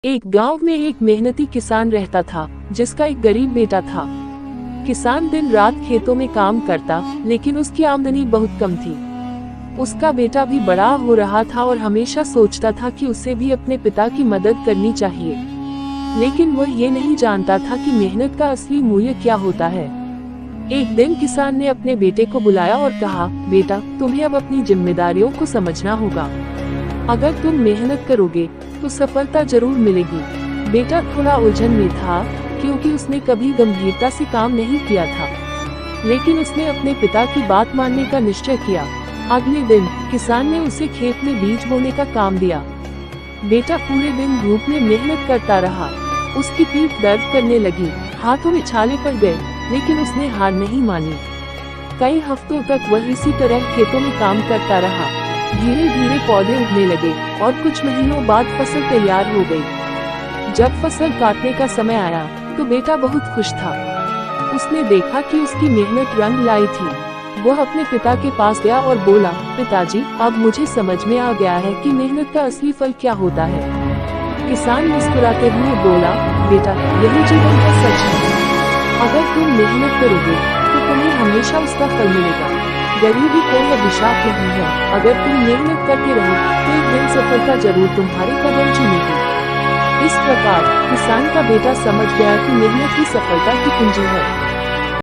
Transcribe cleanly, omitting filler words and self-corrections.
एक गांव में एक मेहनती किसान रहता था, जिसका एक गरीब बेटा था। किसान दिन रात खेतों में काम करता, लेकिन उसकी आमदनी बहुत कम थी। उसका बेटा भी बड़ा हो रहा था और हमेशा सोचता था कि उसे भी अपने पिता की मदद करनी चाहिए। लेकिन वह ये नहीं जानता था कि मेहनत का असली मूल्य क्या होता है। एक दिन किसान ने अपने बेटे को बुलाया और कहा, बेटा, तुम्हें अब अपनी जिम्मेदारियों को समझना होगा। अगर तुम मेहनत करोगे तो सफलता जरूर मिलेगी। बेटा थोड़ा उलझन में था, क्योंकि उसने कभी गंभीरता से काम नहीं किया था, लेकिन उसने अपने पिता की बात मानने का निश्चय किया। अगले दिन किसान ने उसे खेत में बीज बोने का काम दिया। बेटा पूरे दिन धूप में मेहनत करता रहा। उसकी पीठ दर्द करने लगी, हाथों में छाले पड़ गए, लेकिन उसने हार नहीं मानी। कई हफ्तों तक वह इसी तरह खेतों में काम करता रहा। धीरे धीरे पौधे उगने लगे और कुछ महीनों बाद फसल तैयार हो गई। जब फसल काटने का समय आया तो बेटा बहुत खुश था। उसने देखा कि उसकी मेहनत रंग लाई थी। वह अपने पिता के पास गया और बोला, पिताजी, अब मुझे समझ में आ गया है कि मेहनत का असली फल क्या होता है। किसान मुस्कुराते हुए बोला, बेटा, यही जीवन का सच है। अगर तुम मेहनत करोगे तो तुम्हें हमेशा उसका फल मिलेगा। गरीबी कोई अभिशाप नहीं है। अगर तुम मेहनत करते रहो तो एक दिन सफलता जरूर तुम्हारे कदम चूमेगी। इस प्रकार किसान का बेटा समझ गया कि मेहनत ही सफलता की कुंजी है।